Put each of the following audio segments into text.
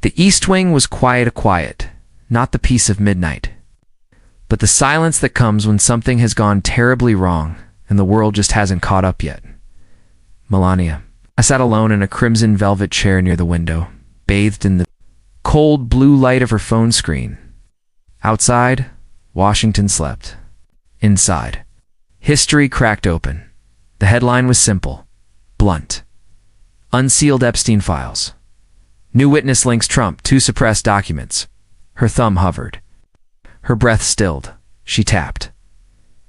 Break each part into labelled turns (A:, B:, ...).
A: The East Wing was quiet, not the peace of midnight, but the silence that comes when something has gone terribly wrong and the world just hasn't caught up yet. Melania. I sat alone in a crimson velvet chair near the window, bathed in the cold blue light of her phone screen. Outside, Washington slept. Inside, history cracked open. The headline was simple, blunt. Unsealed Epstein files. New witness links Trump to suppressed documents. Her thumb hovered. Her breath stilled. She tapped.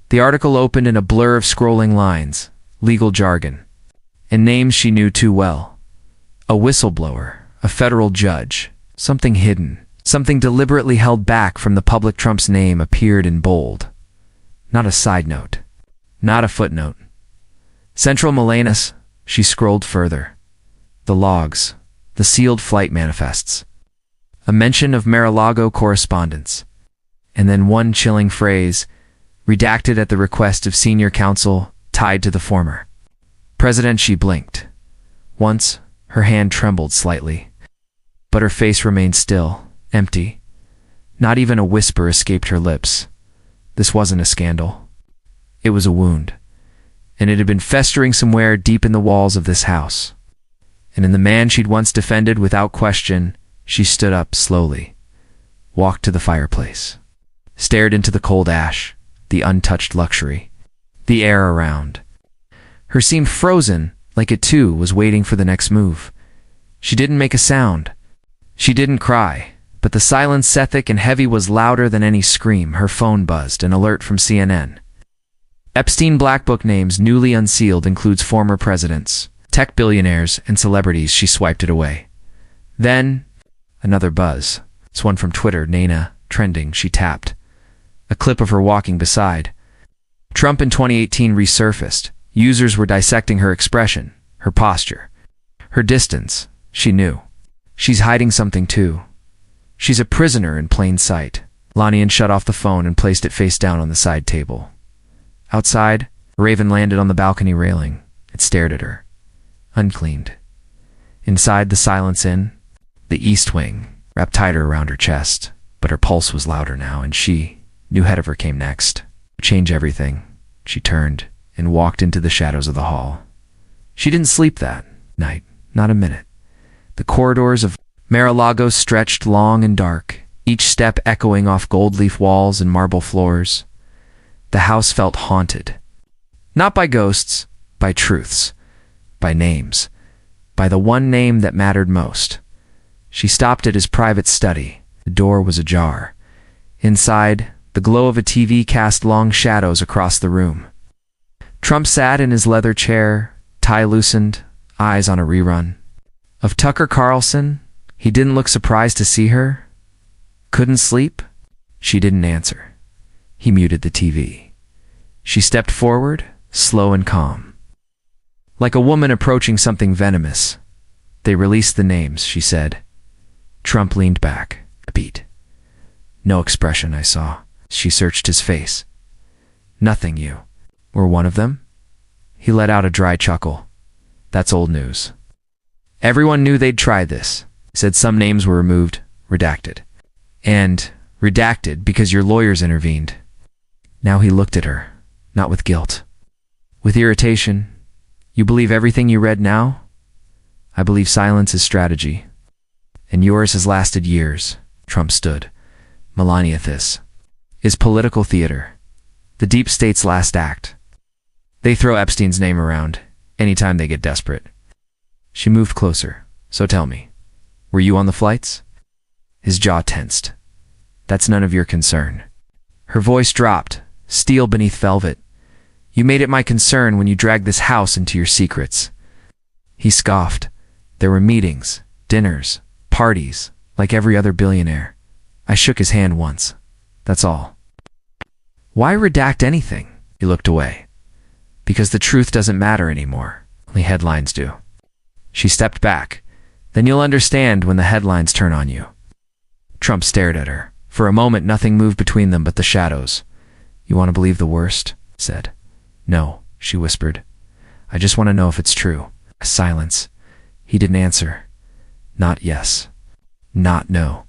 A: The article opened in a blur of scrolling lines, legal jargon, and names she knew too well. A whistleblower, a federal judge, something hidden, something deliberately held back from the public. Trump's name appeared in bold. Not a side note. Not a footnote. Central Melania. She scrolled further. The logs. The sealed flight manifests. A mention of Mar-a-Lago correspondence. And then one chilling phrase, redacted at the request of senior counsel, tied to the former president. She blinked. Once, her hand trembled slightly, but her face remained still, empty. Not even a whisper escaped her lips. This wasn't a scandal. It was a wound, and it had been festering somewhere deep in the walls of this house. And in the man she'd once defended without question, she stood up slowly, walked to the fireplace, stared into the cold ash, the untouched luxury. The air around her seemed frozen, like it too was waiting for the next move. She didn't make a sound. She didn't cry, but the silence, thick and heavy, was louder than any scream. Her phone buzzed, an alert from CNN. Epstein Black Book names newly unsealed includes former presidents, tech billionaires, and celebrities. She swiped it away. Then, another buzz. It's one from Twitter, Nana, trending. She tapped. A clip of her walking beside. Trump in 2018 resurfaced. Users were dissecting her expression, her posture, her distance. She knew. She's hiding something too. She's a prisoner in plain sight. Melania shut off the phone and placed it face down on the side table. Outside, a raven landed on the balcony railing. It stared at her. Uncleaned. Inside, the silence the East Wing, wrapped tighter around her chest, but her pulse was louder now, and she knew ahead of her came next. Change everything. She turned and walked into the shadows of the hall. She didn't sleep that night, not a minute. The corridors of Mar-a-Lago stretched long and dark, each step echoing off gold leaf walls and marble floors. The house felt haunted. Not by ghosts, by truths, by names, by the one name that mattered most. She stopped at his private study. The door was ajar. Inside, the glow of a TV cast long shadows across the room. Trump sat in his leather chair, tie loosened, eyes on a rerun of Tucker Carlson. He didn't look surprised to see her. Couldn't sleep? She didn't answer. He muted the TV. She stepped forward, slow and calm. Like a woman approaching something venomous. They released the names, she said. Trump leaned back, a beat. No expression, I saw. She searched his face. Nothing, you. Were one of them? He let out a dry chuckle. That's old news. Everyone knew they'd tried this. He said some names were removed, redacted. And redacted because your lawyers intervened. Now he looked at her, not with guilt. With irritation. You believe everything you read now? I believe silence is strategy. And yours has lasted years. Trump stood. Melania, this is political theater. The deep state's last act. They throw Epstein's name around anytime they get desperate. She moved closer. So tell me, were you on the flights? His jaw tensed. That's none of your concern. Her voice dropped, steel beneath velvet. You made it my concern when you dragged this house into your secrets. He scoffed. There were meetings, dinners, parties, like every other billionaire. I shook his hand once. That's all. Why redact anything? He looked away. Because the truth doesn't matter anymore. Only headlines do. She stepped back. Then you'll understand when the headlines turn on you. Trump stared at her. For a moment, nothing moved between them but the shadows. You want to believe the worst? Said. No, she whispered. I just want to know if it's true. A silence. He didn't answer. Not yes. not know.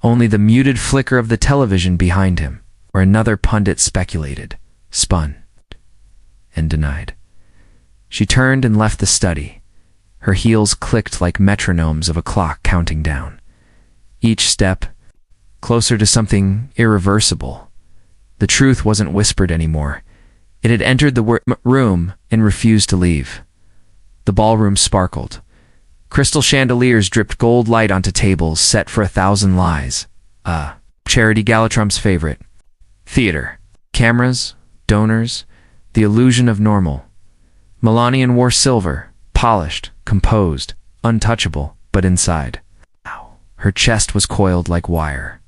A: Only the muted flicker of the television behind him, where another pundit speculated, spun, and denied. She turned and left the study. Her heels clicked like metronomes of a clock counting down. Each step, closer to something irreversible. The truth wasn't whispered anymore. It had entered the room and refused to leave. The ballroom sparkled. Crystal chandeliers dripped gold light onto tables set for 1,000 lies. Charity Trump's favorite. Theater. Cameras, donors, the illusion of normal. Melania wore silver, polished, composed, untouchable, but inside. Her chest was coiled like wire.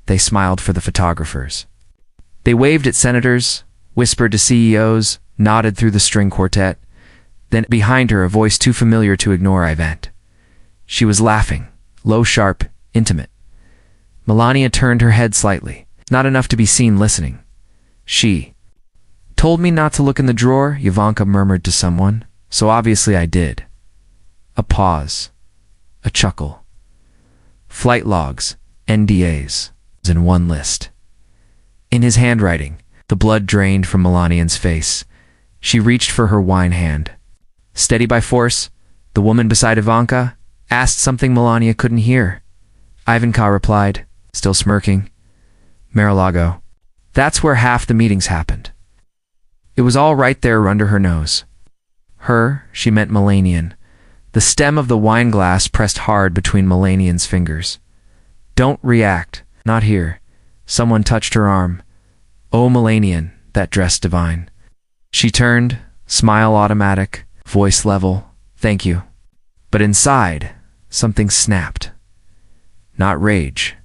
A: They smiled for the photographers. They waved at senators, whispered to CEOs, nodded through the string quartet. Then behind her, a voice too familiar to ignore, I vent. She was laughing, low, sharp, intimate. Melania turned her head slightly, not enough to be seen listening. She told me not to look in the drawer, Ivanka murmured to someone, so obviously I did. A pause. A chuckle. Flight logs, NDAs, in one list. In his handwriting, the blood drained from Melania's face. She reached for her wine hand. Steady by force, the woman beside Ivanka asked something Melania couldn't hear. Ivanka replied, still smirking, Mar-a-Lago. That's where half the meetings happened. It was all right there under her nose. Her, she meant Melanian. The stem of the wine glass pressed hard between Melanian's fingers. Don't react, not here. Someone touched her arm. Oh, Melanian, that dress divine. She turned, smile automatic, voice level, thank you. But inside, something snapped. Not rage,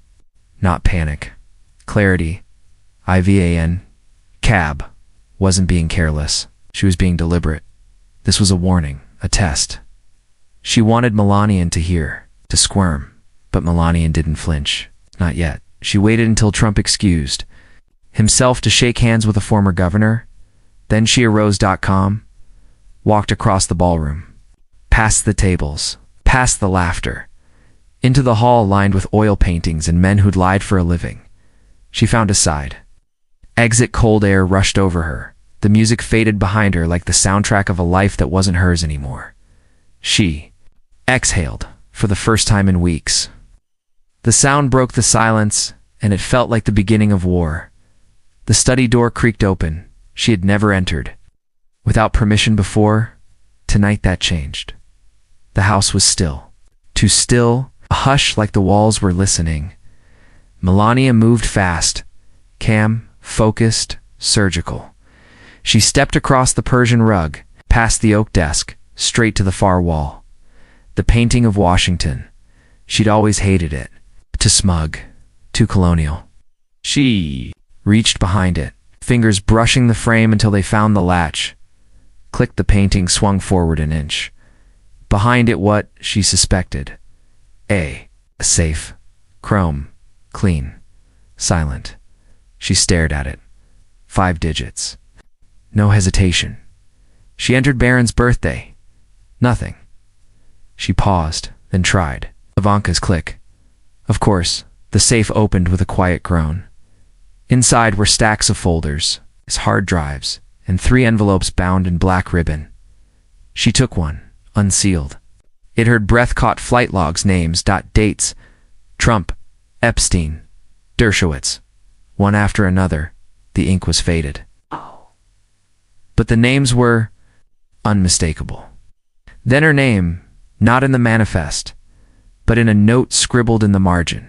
A: not panic. Clarity, IVAN, cab, wasn't being careless. She was being deliberate. This was a warning, a test. She wanted Melania to hear, to squirm, but Melania didn't flinch. Not yet. She waited until Trump excused himself to shake hands with a former governor. Then she arose, calm, walked across the ballroom, past the tables, past the laughter, into the hall lined with oil paintings and men who'd lied for a living. She found a side. Exit. Cold air rushed over her. The music faded behind her like the soundtrack of a life that wasn't hers anymore. She exhaled for the first time in weeks. The sound broke the silence, and it felt like the beginning of war. The study door creaked open. She had never entered without permission before. Tonight that changed. The house was still. Too still, a hush like the walls were listening. Melania moved fast, calm, focused, surgical. She stepped across the Persian rug, past the oak desk, straight to the far wall. The painting of Washington. She'd always hated it. Too smug, too colonial. She reached behind it, fingers brushing the frame until they found the latch. Clicked. The painting swung forward an inch. Behind it, what she suspected. A safe. Chrome. Clean. Silent. She stared at it. 5 digits. No hesitation. She entered Baron's birthday. Nothing. She paused, then tried. Ivanka's click. Of course, the safe opened with a quiet groan. Inside were stacks of folders, hard drives, and 3 envelopes bound in black ribbon. She took one, unsealed. It heard breath-caught flight logs, names, dates. Trump, Epstein, Dershowitz. One after another, the ink was faded. But the names were unmistakable. Then her name, not in the manifest, but in a note scribbled in the margin.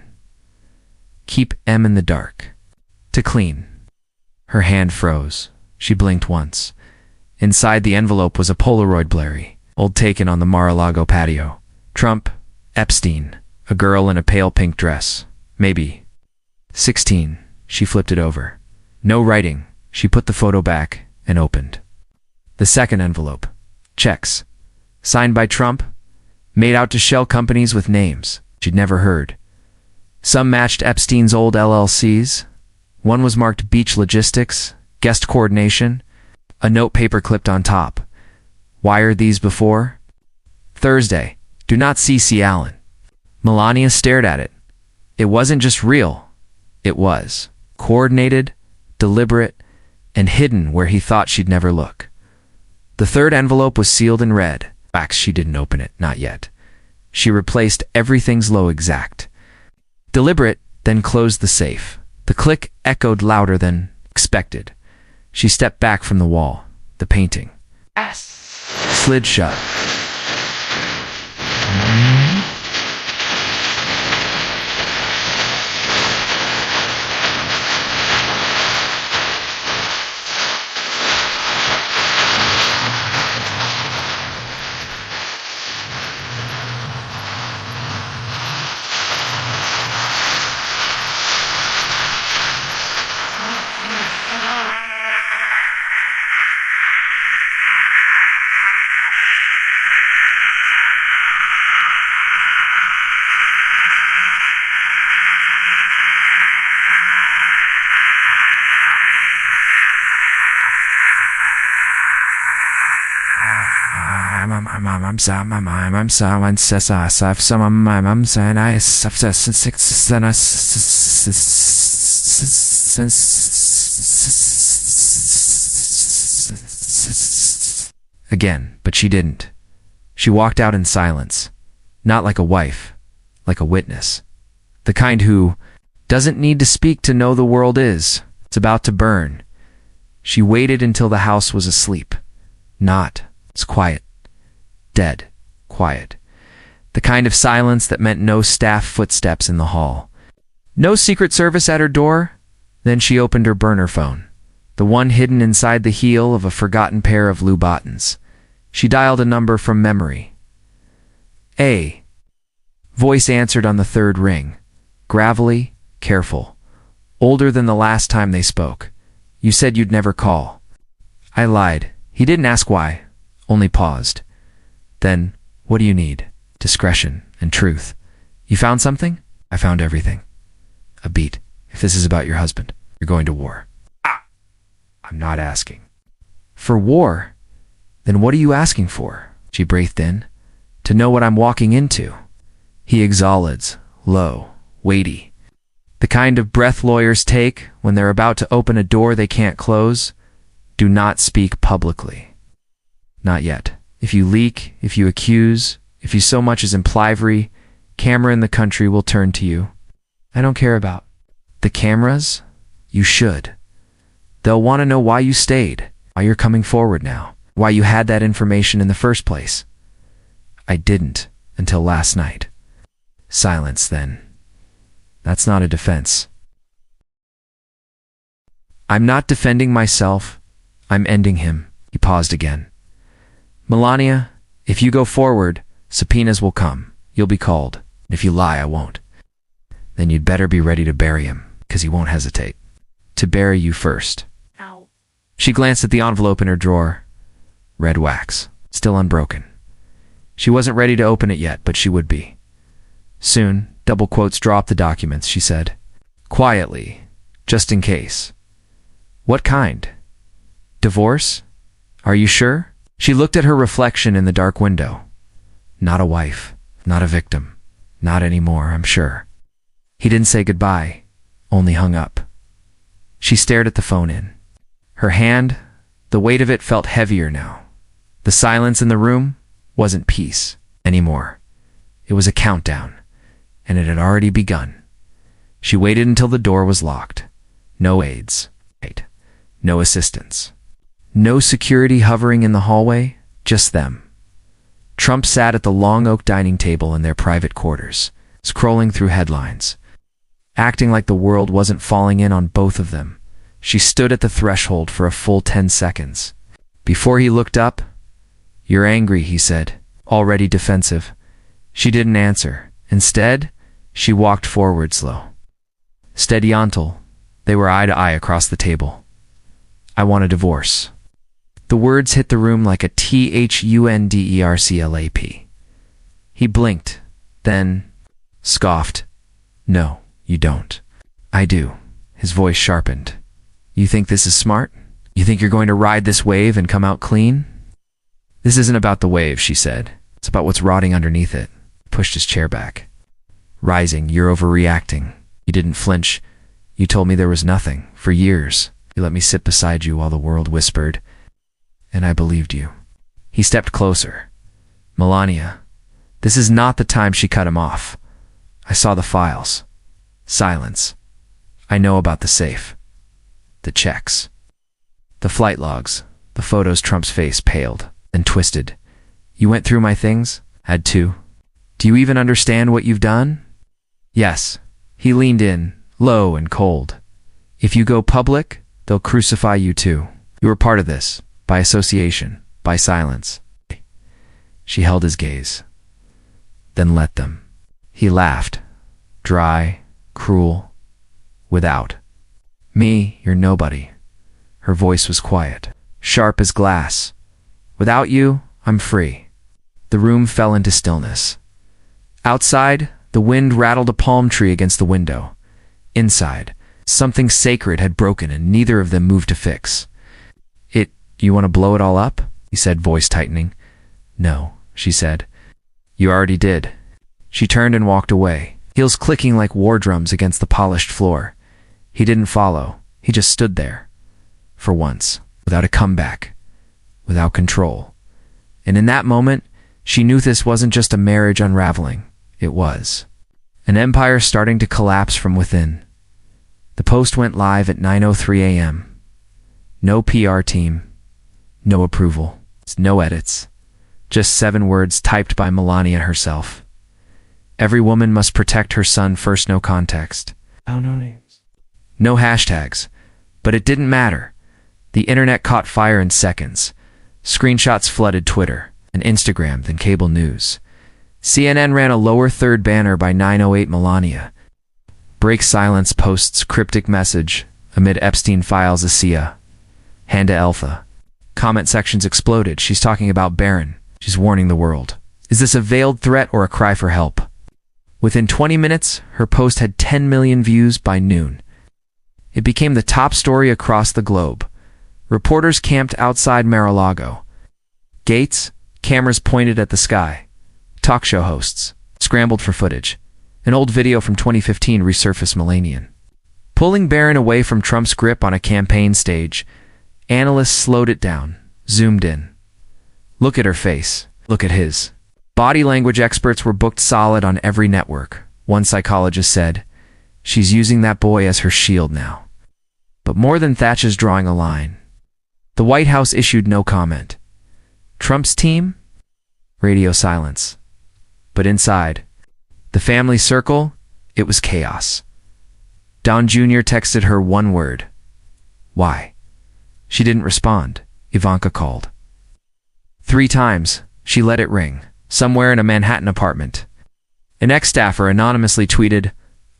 A: Keep M in the dark. To clean. Her hand froze. She blinked once. Inside the envelope was a Polaroid blurry, old taken on the Mar-a-Lago patio. Trump, Epstein, a girl in a pale pink dress. Maybe 16. She flipped it over. No writing. She put the photo back and opened. The second envelope. Checks. Signed by Trump. Made out to shell companies with names she'd never heard. Some matched Epstein's old LLCs. One was marked Beach Logistics, Guest Coordination. A note paper clipped on top. Wired these before? Thursday. Do not CC Allen. Melania stared at it. It wasn't just real. It was coordinated, deliberate, and hidden where he thought she'd never look. The third envelope was sealed in red. Wax, she didn't open it, not yet. She replaced everything's low exact. Deliberate, then closed the safe. The click echoed louder than expected. She stepped back from the wall. The painting slid shut. Again, but she didn't. She walked out in silence, not like a wife, like a witness. The kind who doesn't need to speak to know the world is. It's about to burn. She waited until the house was asleep. It's quiet. Dead. Quiet. The kind of silence that meant no staff footsteps in the hall. No Secret Service at her door. Then she opened her burner phone, the one hidden inside the heel of a forgotten pair of Louboutins. She dialed a number from memory. A voice answered on the third ring. Gravelly, careful. Older than the last time they spoke. You said you'd never call. I lied. He didn't ask why, only paused. Then, what do you need? Discretion and truth. You found something? I found everything. A beat. If this is about your husband, you're going to war. I'm not asking. For war? Then what are you asking for? She breathed in. To know what I'm walking into. He exhalads, low, weighty. The kind of breath lawyers take when they're about to open a door they can't close. Do not speak publicly. Not yet. If you leak, if you accuse, if you so much as imply, camera in the country will turn to you. I don't care about the cameras. You should. They'll want to know why you stayed, why you're coming forward now, why you had that information in the first place. I didn't until last night. Silence then. That's not a defense. I'm not defending myself. I'm ending him. He paused again. Melania, if you go forward, subpoenas will come. You'll be called. If you lie, I won't. Then you'd better be ready to bury him, because he won't hesitate. To bury you first.
B: Ow.
A: She glanced at the envelope in her drawer. Red wax, still unbroken. She wasn't ready to open it yet, but she would be. Soon, double quotes dropped the documents, she said. Quietly, just in case. What kind? Divorce? Are you sure? She looked at her reflection in the dark window. Not a wife, not a victim. Not anymore, I'm sure. He didn't say goodbye, only hung up. She stared at the phone in. Her hand, the weight of it felt heavier now. The silence in the room wasn't peace anymore. It was a countdown, and it had already begun. She waited until the door was locked. No aides. No assistants. No security hovering in the hallway, just them. Trump sat at the long oak dining table in their private quarters, scrolling through headlines. Acting like the world wasn't falling in on both of them, she stood at the threshold for a full 10 seconds. Before he looked up, "You're angry," he said, already defensive. She didn't answer. Instead, she walked forward slow. Steady-ontle. They were eye to eye across the table. I want a divorce. The words hit the room like a THUNDERCLAP. He blinked, then scoffed. No, you don't. I do. His voice sharpened. You think this is smart? You think you're going to ride this wave and come out clean? This isn't about the wave, she said. It's about what's rotting underneath it. He pushed his chair back. rising. You're overreacting. You didn't flinch. You told me there was nothing. For years, you let me sit beside you while the world whispered, and I believed you. He stepped closer. Melania, this is not the time. She cut him off. I saw the files. Silence. I know about the safe. The checks. The flight logs. The photos. Trump's face paled, then twisted. You went through my things? Had to. Do you even understand what you've done? Yes. He leaned in, low and cold. If you go public, they'll crucify you too. You were part of this, by association, by silence. She held his gaze. Then let them. He laughed. Dry, cruel, without. Me, you're nobody. Her voice was quiet, sharp as glass. Without you, I'm free. The room fell into stillness. Outside, the wind rattled a palm tree against the window. Inside, something sacred had broken and neither of them moved to fix. You want to blow it all up? He said, voice tightening. No, she said. You already did. She turned and walked away, heels clicking like war drums against the polished floor. He didn't follow. He just stood there. For once, without a comeback, without control. And in that moment, she knew this wasn't just a marriage unraveling. It was an empire starting to collapse from within. The Post went live at 9:03 a.m. No PR team. No approval. No edits. Just 7 words typed by Melania herself. Every woman must protect her son first. No context.
B: Oh, no names.
A: No hashtags. But it didn't matter. The internet caught fire in seconds. Screenshots flooded Twitter and Instagram, then cable news. CNN ran a lower third banner by 9:08 Melania. Break silence posts cryptic message amid Epstein files. ASIA. Handa Eltha. Comment sections exploded. She's talking about Barron. She's warning the world. Is this a veiled threat or a cry for help? Within 20 minutes, her post had 10 million views by noon. It became the top story across the globe. Reporters camped outside Mar-a-Lago. Gates, cameras pointed at the sky. Talk show hosts scrambled for footage. An old video from 2015 resurfaced. Melania pulling Barron away from Trump's grip on a campaign stage. Analysts slowed it down, zoomed in. Look at her face. Look at his. Body language experts were booked solid on every network. One psychologist said, she's using that boy as her shield now. But more than Thatcher's drawing a line. The White House issued no comment. Trump's team? Radio silence. But inside, the family circle, it was chaos. Don Jr. texted her one word. Why? She didn't respond. Ivanka called. 3 times, she let it ring, somewhere in a Manhattan apartment. An ex-staffer anonymously tweeted,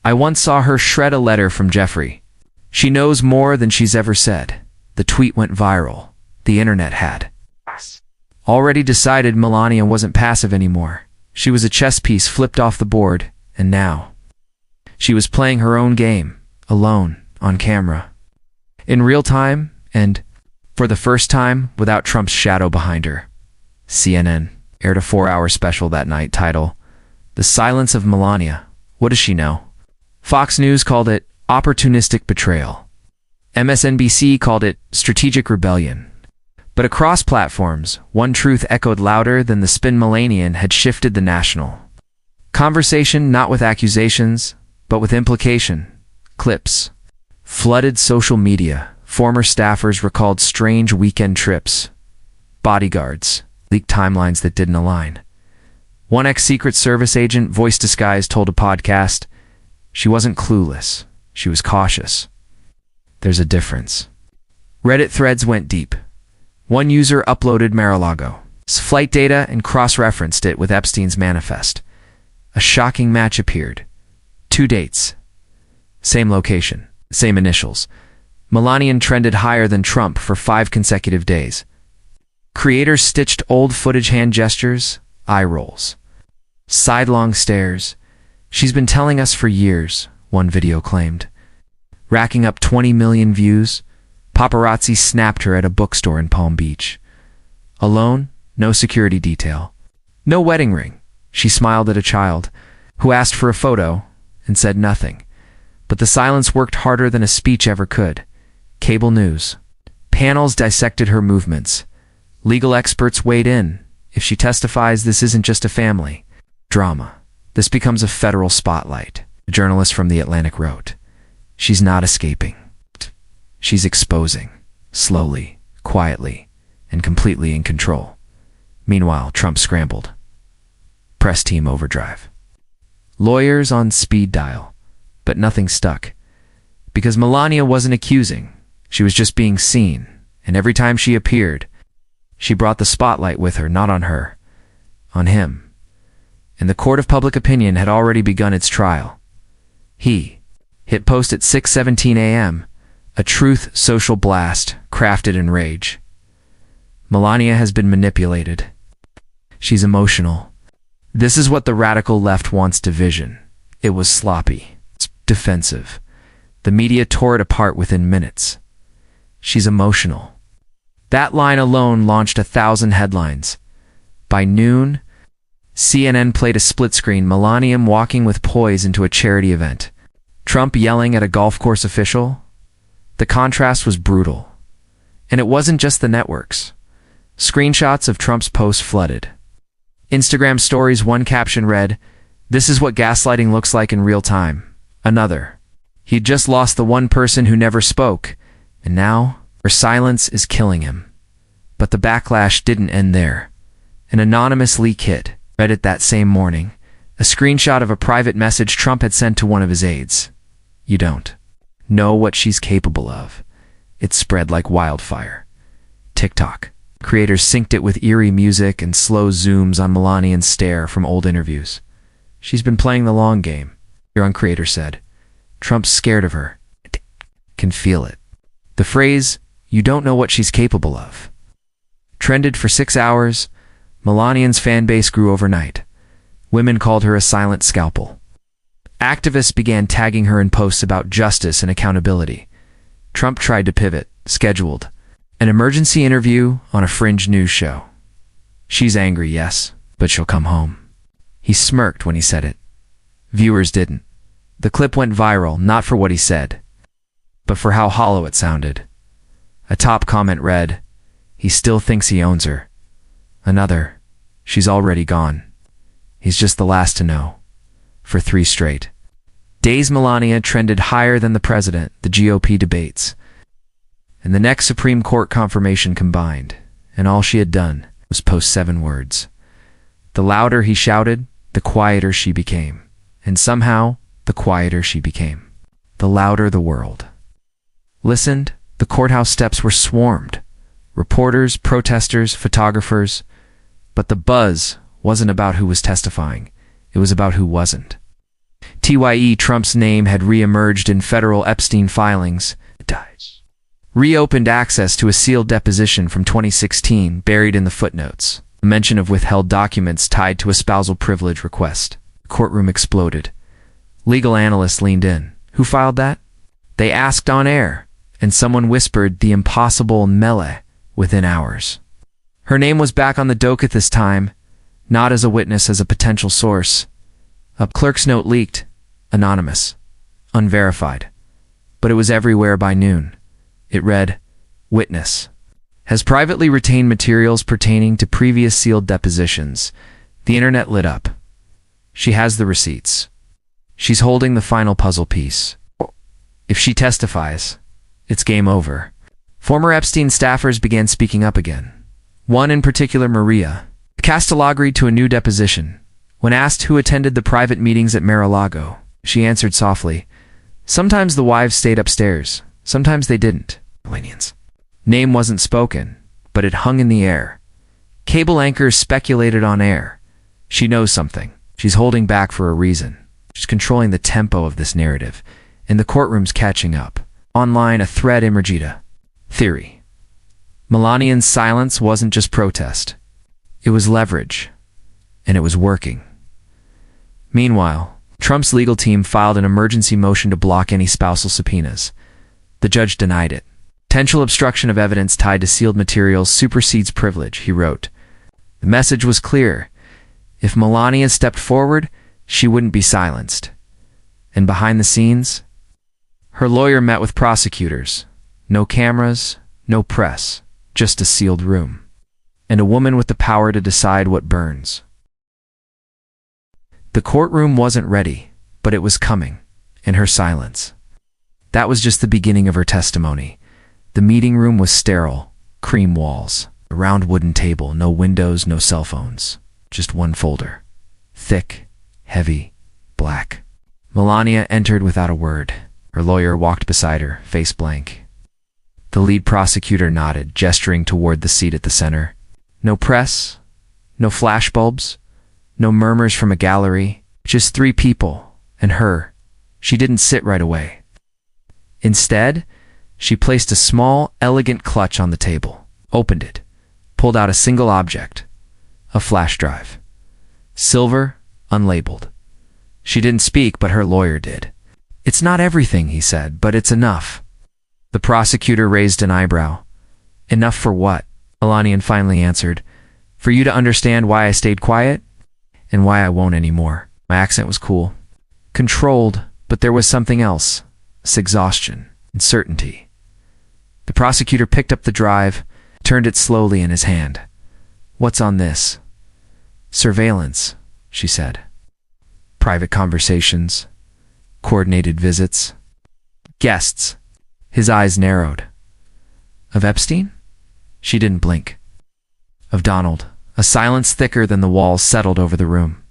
A: I once saw her shred a letter from Jeffrey. She knows more than she's ever said. The tweet went viral. The internet had already decided Melania wasn't passive anymore. She was a chess piece flipped off the board, and now she was playing her own game, alone, on camera. In real time, and, for the first time, without Trump's shadow behind her. CNN aired a 4-hour special that night titled, The Silence of Melania. What does she know? Fox News called it opportunistic betrayal. MSNBC called it strategic rebellion. But across platforms, one truth echoed louder than the spin. Melania had shifted the national conversation, not with accusations, but with implication. Clips flooded social media. Former staffers recalled strange weekend trips. Bodyguards leaked timelines that didn't align. One ex-Secret Service agent, voice disguised, told a podcast, she wasn't clueless. She was cautious. There's a difference. Reddit threads went deep. One user uploaded Mar-a-Lago's flight data and cross-referenced it with Epstein's manifest. A shocking match appeared. 2 dates. Same location. Same initials. Melania trended higher than Trump for 5 consecutive days. Creators stitched old footage, hand gestures, eye rolls. Sidelong stares. She's been telling us for years, one video claimed. Racking up 20 million views, paparazzi snapped her at a bookstore in Palm Beach. Alone, no security detail. No wedding ring. She smiled at a child, who asked for a photo and said nothing. But the silence worked harder than a speech ever could. Cable news. Panels dissected her movements. Legal experts weighed in. If she testifies, this isn't just a family drama. This becomes a federal spotlight. A journalist from The Atlantic wrote, "She's not escaping. She's exposing, slowly, quietly, and completely in control." Meanwhile, Trump scrambled. Press team overdrive. Lawyers on speed dial. But nothing stuck. Because Melania wasn't accusing. She was just being seen. And every time she appeared, she brought the spotlight with her, not on her, on him. And the court of public opinion had already begun its trial. He hit post at 6:17 a.m., a truth social blast crafted in rage. Melania has been manipulated. She's emotional. This is what the radical left wants: division. It was sloppy. It's defensive. The media tore it apart within minutes. She's emotional. That line alone launched 1,000 headlines. By noon, CNN played a split screen: Melania walking with poise into a charity event, Trump yelling at a golf course official. The contrast was brutal. And it wasn't just the networks. Screenshots of Trump's post flooded. Instagram stories, one caption read, "This is what gaslighting looks like in real time." Another, "He'd just lost the one person who never spoke, and now her silence is killing him." But the backlash didn't end there. An anonymous leak hit. Reddit that same morning, a screenshot of a private message Trump had sent to one of his aides. "You don't know what she's capable of." It spread like wildfire. TikTok. Creators synced it with eerie music and slow zooms on Melania's stare from old interviews. "She's been playing the long game," one creator said. "Trump's scared of her. Can feel it." The phrase, "you don't know what she's capable of," trended for 6 hours. Melania's fan base grew overnight. Women called her a silent scalpel. Activists began tagging her in posts about justice and accountability. Trump tried to pivot, scheduled an emergency interview on a fringe news show. "She's angry, yes, but she'll come home." He smirked when he said it. Viewers didn't. The clip went viral, not for what he said, but for how hollow it sounded. A top comment read, "He still thinks he owns her." Another, "She's already gone. He's just the last to know." For 3 straight days, Melania trended higher than the president, the GOP debates, and the next Supreme Court confirmation combined, and all she had done was post 7 words. The louder he shouted, the quieter she became. And somehow, the quieter she became, the louder the world listened. The courthouse steps were swarmed. Reporters, protesters, photographers. But the buzz wasn't about who was testifying. It was about who wasn't. Trump's name had re-emerged in federal Epstein filings. Reopened access to a sealed deposition from 2016 buried in the footnotes. A mention of withheld documents tied to a spousal privilege request. The courtroom exploded. Legal analysts leaned in. Who filed that? They asked on air, and someone whispered the impossible Mele within hours. Her name was back on the docket this time, not as a witness, as a potential source. A clerk's note leaked, anonymous, unverified, but it was everywhere by noon. It read, "Witness has privately retained materials pertaining to previous sealed depositions." The internet lit up. She has the receipts. She's holding the final puzzle piece. If she testifies, it's game over. Former Epstein staffers began speaking up again. One in particular, Maria Castellagri, to a new deposition. When asked who attended the private meetings at Mar-a-Lago, she answered softly, "Sometimes the wives stayed upstairs, sometimes they didn't." Melania's name wasn't spoken, but it hung in the air. Cable anchors speculated on air. She knows something. She's holding back for a reason. She's controlling the tempo of this narrative, and the courtroom's catching up. Online, a thread emerged. Theory. Melania's silence wasn't just protest. It was leverage, and it was working. Meanwhile, Trump's legal team filed an emergency motion to block any spousal subpoenas. The judge denied it. Potential obstruction of evidence tied to sealed materials supersedes privilege, he wrote. The message was clear. If Melania stepped forward, she wouldn't be silenced. And behind the scenes, her lawyer met with prosecutors. No cameras, no press, just a sealed room. And a woman with the power to decide what burns. The courtroom wasn't ready, but it was coming, in her silence. That was just the beginning of her testimony. The meeting room was sterile, cream walls, a round wooden table, no windows, no cell phones, just one folder. Thick, heavy, black. Melania entered without a word. Her lawyer walked beside her, face blank. The lead prosecutor nodded, gesturing toward the seat at the center. No press, no flashbulbs, no murmurs from a gallery, just three people, and her. She didn't sit right away. Instead, she placed a small, elegant clutch on the table, opened it, pulled out a single object, a flash drive. Silver, unlabeled. She didn't speak, but her lawyer did. It's not everything, he said, but it's enough. The prosecutor raised an eyebrow. Enough for what? Melania finally answered. For you to understand why I stayed quiet, and why I won't anymore. My accent was cool. Controlled, but there was something else. This exhaustion, uncertainty. The prosecutor picked up the drive, turned it slowly in his hand. What's on this? Surveillance, she said. Private conversations, coordinated visits, guests. His eyes narrowed. Of Epstein? She didn't blink. Of Donald. A silence thicker than the walls settled over the room.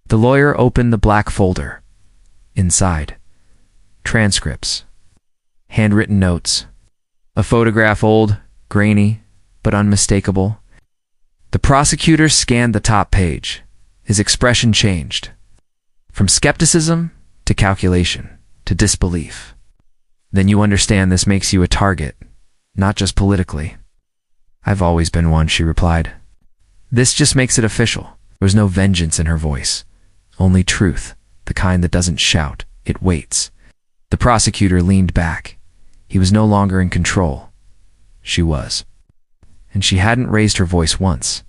A: The lawyer opened the black folder. Inside, transcripts, handwritten notes, a photograph old, grainy, but unmistakable. The prosecutor scanned the top page. His expression changed. From skepticism to calculation to disbelief. Then you understand this makes you a target, not just politically. I've always been one, she replied. This just makes it official. There was no vengeance in her voice. Only truth, the kind that doesn't shout, it waits. The prosecutor leaned back. He was no longer in control. She was. And she hadn't raised her voice once.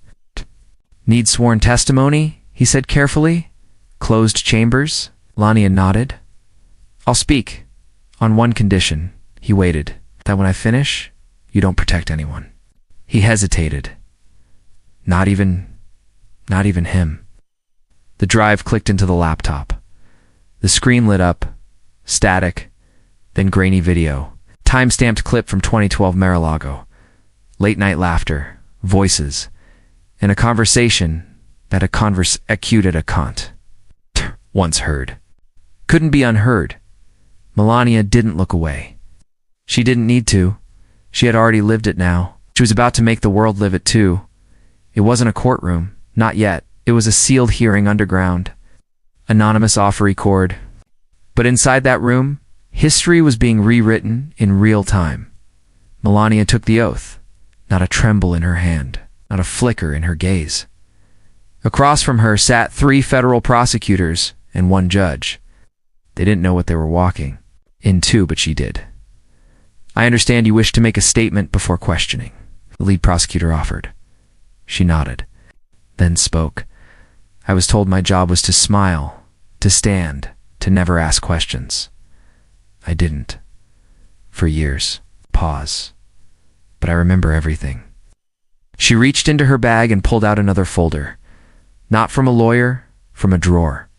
A: Need sworn testimony? He said carefully. Closed chambers? Melania nodded. I'll speak. On one condition. He waited. That when I finish, you don't protect anyone. He hesitated. Not even him. The drive clicked into the laptop. The screen lit up. Static. Then grainy video. Time-stamped clip from 2012 Mar-a-Lago. Late-night laughter. Voices. And a conversation that executed a cunt. Once heard. Couldn't be unheard. Melania didn't look away. She didn't need to. She had already lived it now. She was about to make the world live it too. It wasn't a courtroom. Not yet. It was a sealed hearing underground. Anonymous off-record. But inside that room, history was being rewritten in real time. Melania took the oath. Not a tremble in her hand. Not a flicker in her gaze. Across from her sat 3 federal prosecutors and 1 judge. They didn't know what they were walking into, but she did. I understand you wish to make a statement before questioning, the lead prosecutor offered. She nodded, then spoke. I was told my job was to smile, to stand, to never ask questions. I didn't. For years. Pause. But I remember everything. She reached into her bag and pulled out another folder. Not from a lawyer, from a drawer.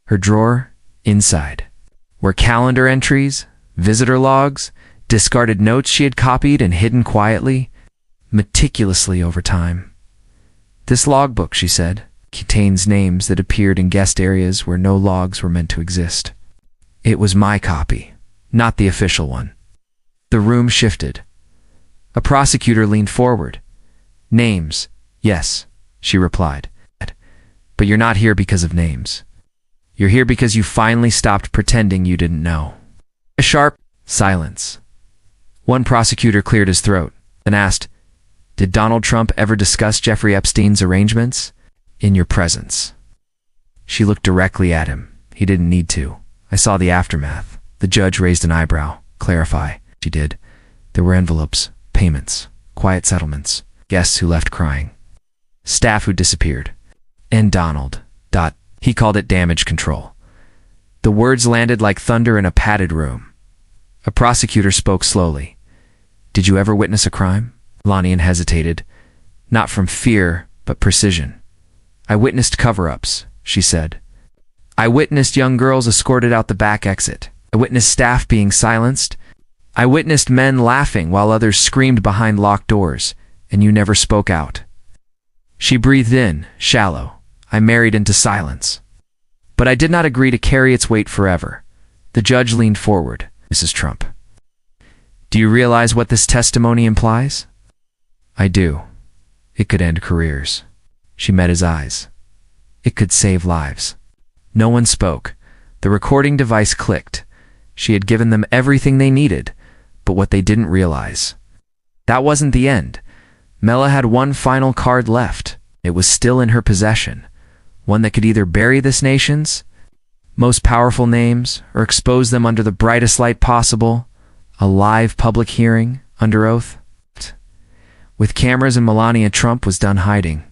A: Her drawer, inside, were calendar entries, visitor logs, discarded notes she had copied and hidden quietly, meticulously over time. This logbook, she said, contains names that appeared in guest areas where no logs were meant to exist. It was my copy, not the official one. The room shifted. A prosecutor leaned forward. Names, yes, she replied. But you're not here because of names. You're here because you finally stopped pretending you didn't know. A sharp silence. One prosecutor cleared his throat, then asked, Did Donald Trump ever discuss Jeffrey Epstein's arrangements? In your presence. She looked directly at him. He didn't need to. I saw the aftermath. The judge raised an eyebrow. Clarify. She did. There were envelopes, payments, quiet settlements, guests who left crying, staff who disappeared. And Donald. He called it damage control. The words landed like thunder in a padded room. A prosecutor spoke slowly. Did you ever witness a crime? Melania hesitated, not from fear, but precision. I witnessed cover-ups, she said. I witnessed young girls escorted out the back exit. I witnessed staff being silenced. I witnessed men laughing while others screamed behind locked doors, and you never spoke out. She breathed in, shallow. I married into silence. But I did not agree to carry its weight forever. The judge leaned forward. Mrs. Trump. Do you realize what this testimony implies? I do. It could end careers. She met his eyes. It could save lives. No one spoke. The recording device clicked. She had given them everything they needed, but what they didn't realize. That wasn't the end. Mela had one final card left. It was still in her possession. One that could either bury this nation's most powerful names or expose them under the brightest light possible, a live public hearing under oath. With cameras and Melania Trump was done hiding.